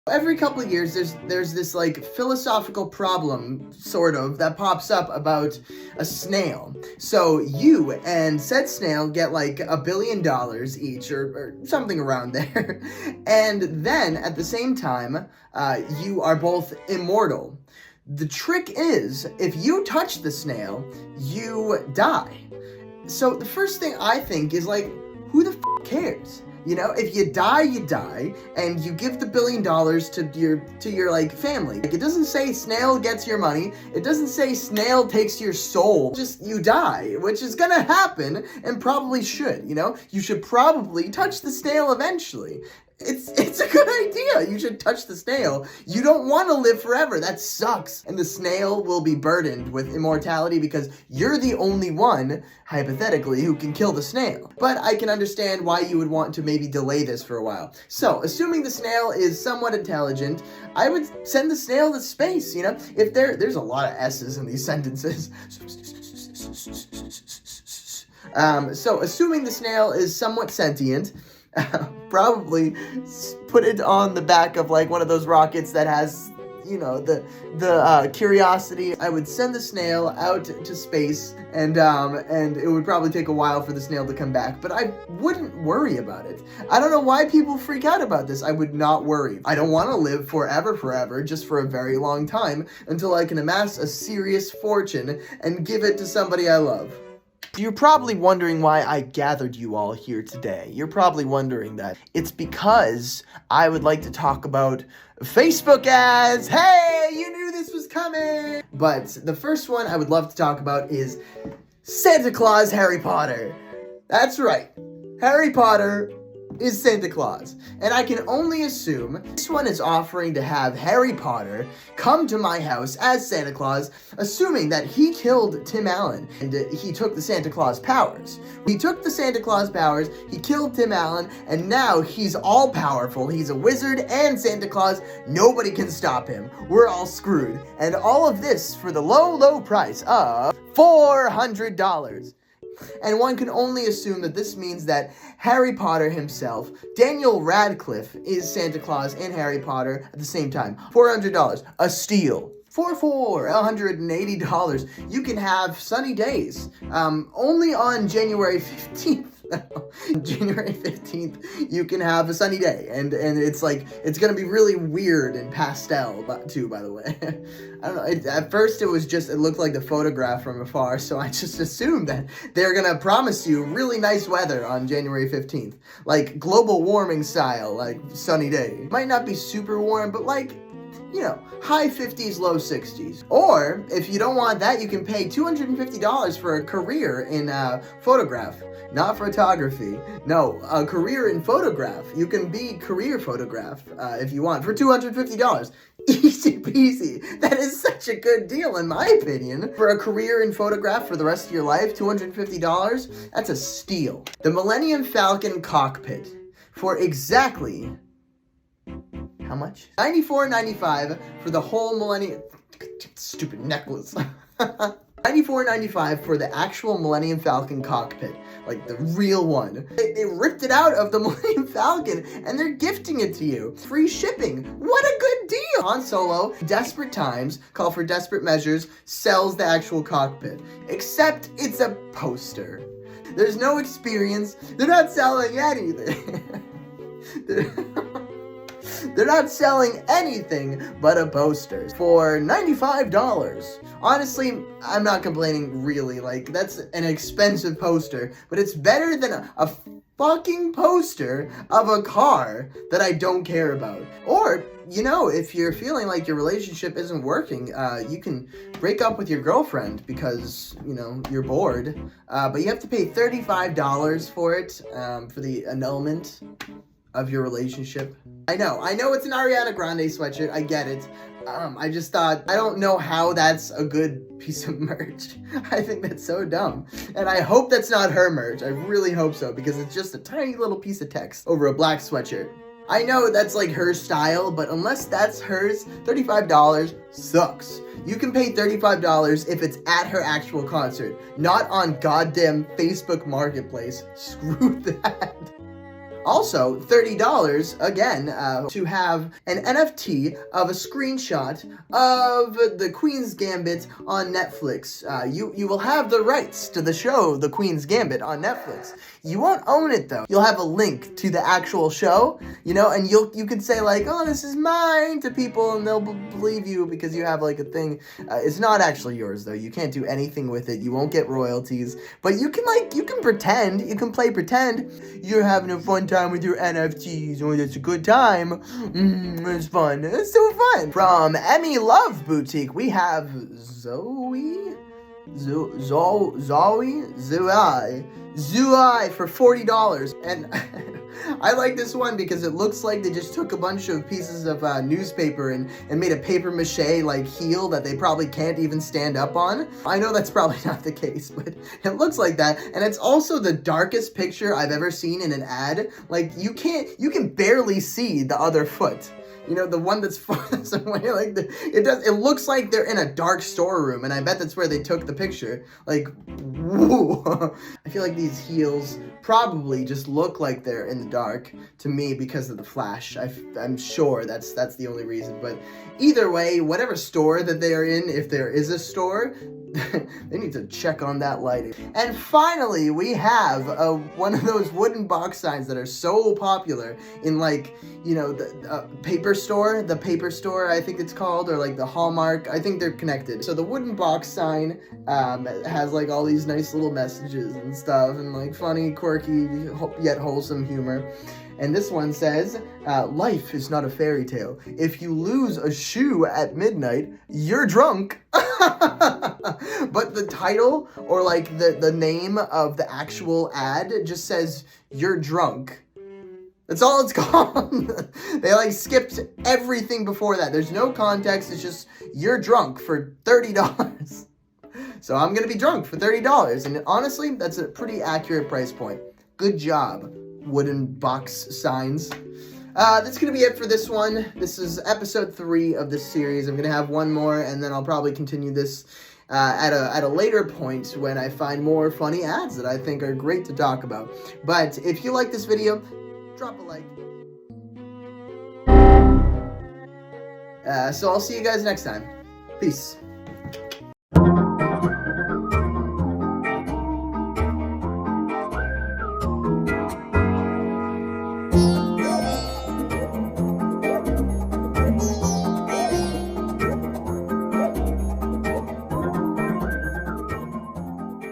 Every couple of years, there's this like philosophical problem, sort of, that pops up about a snail. So you and said snail get like $1 billion each, or something around there, and then at the same time, you are both immortal. The trick is, if you touch the snail, you die. So the first thing I think is like, who the cares? You know, if you die, you die, and you give the $1 billion to your like family. Like, it doesn't say snail gets your money. It doesn't say snail takes your soul. Just you die, which is gonna happen and probably should. You know, you should probably touch the snail eventually. It's a good idea. You should touch the snail. You don't want to live forever. That sucks. And the snail will be burdened with immortality because you're the only one, hypothetically, who can kill the snail. But I can understand why you would want to maybe delay this for a while. So, assuming the snail is somewhat intelligent, I would send the snail to space, you know? If there's a lot of S's in these sentences. So, assuming the snail is somewhat sentient, probably put it on the back of like one of those rockets that has, you know, the Curiosity. I would send the snail out to space, and it would probably take a while for the snail to come back, but I wouldn't worry about it. I don't know why people freak out about this. I would not worry. I don't want to live forever, just for a very long time, until I can amass a serious fortune and give it to somebody I love. You're probably wondering why I gathered you all here today. You're probably wondering that. It's because I would like to talk about Facebook ads. Hey, you knew this was coming! But the first one I would love to talk about is Santa Claus Harry Potter. That's right. Harry Potter is Santa Claus. And I can only assume this one is offering to have Harry Potter come to my house as Santa Claus, assuming that he killed Tim Allen and he took the Santa Claus powers. He took the Santa Claus powers, he killed Tim Allen, and now he's all powerful. He's a wizard and Santa Claus. Nobody can stop him. We're all screwed. And all of this for the low price of $400. And one can only assume that this means that Harry Potter himself, Daniel Radcliffe, is Santa Claus and Harry Potter at the same time. $400, a steal. For $180, you can have sunny days. Only on January 15th. January 15th, you can have a sunny day, and it's like, it's gonna be really weird and pastel, too, by the way. I don't know, at first it looked like the photograph from afar, so I just assumed that they're gonna promise you really nice weather on January 15th, like global warming style, like sunny day. Might not be super warm, but like, you know, high 50s, low 60s. Or, if you don't want that, you can pay $250 for a career in photograph. Not photography. No, a career in photograph. You can be career photograph if you want for $250. Easy peasy. That is such a good deal, in my opinion. For a career in photograph for the rest of your life, $250, that's a steal. The Millennium Falcon cockpit for exactly... how much? $94.95 for the whole Millennium... Stupid necklace. $94.95 for the actual Millennium Falcon cockpit. Like, the real one. They ripped it out of the Millennium Falcon, and they're gifting it to you. Free shipping. What a good deal! Han Solo, desperate times, call for desperate measures, sells the actual cockpit. Except it's a poster. There's no experience. They're not selling anything. They're not selling anything but a poster for $95. Honestly, I'm not complaining, really. Like, that's an expensive poster, but it's better than a fucking poster of a car that I don't care about. Or, you know, if you're feeling like your relationship isn't working, you can break up with your girlfriend because, you know, you're bored. But you have to pay $35 for it, for the annulment of your relationship. I know it's an Ariana Grande sweatshirt, I get it. I just thought, I don't know how that's a good piece of merch. I think that's so dumb. And I hope that's not her merch. I really hope so, because it's just a tiny little piece of text over a black sweatshirt. I know that's like her style, but unless that's hers, $35 sucks. You can pay $35 if it's at her actual concert, not on goddamn Facebook Marketplace. Screw that. Also, $30 again to have an NFT of a screenshot of the Queen's Gambit on Netflix. You will have the rights to the show The Queen's Gambit on Netflix. You won't own it though. You'll have a link to the actual show, you know, and you can say like, oh, this is mine to people, and they'll believe you because you have like a thing. It's not actually yours though. You can't do anything with it. You won't get royalties, but you can pretend. You can play pretend. You're having a fun time with your NFTs. Oh, it's a good time. It's fun. It's so fun. From Emmy Love Boutique, we have Zoe for $40, and I like this one because it looks like they just took a bunch of pieces of newspaper and made a paper mache like heel that they probably can't even stand up on. I know that's probably not the case, but it looks like that, and it's also the darkest picture I've ever seen in an ad. Like you can barely see the other foot. You know, the one that's farthest away, like it looks like they're in a dark storeroom, and I bet that's where they took the picture. Like, whoa. I feel like these heels probably just look like they're in the dark to me because of the flash. I'm sure that's the only reason, but either way, whatever store that they are in, if there is a store, they need to check on that lighting. And finally, we have one of those wooden box signs that are so popular in, like, you know, the paper store, I think it's called, or like the Hallmark. I think they're connected. So the wooden box sign has like all these nice little messages and stuff, and like funny, quirky, yet wholesome humor. And this one says, life is not a fairy tale. If you lose a shoe at midnight, you're drunk. But the title, or like the name of the actual ad, just says, you're drunk. That's all it's called. They like skipped everything before that. There's no context. It's just, you're drunk for $30. So I'm going to be drunk for $30. And honestly, that's a pretty accurate price point. Good job, wooden box signs. That's going to be it for this one. This is episode 3 of this series. I'm going to have one more, and then I'll probably continue this at a later point when I find more funny ads that I think are great to talk about. But if you like this video, drop a like. So I'll see you guys next time. Peace.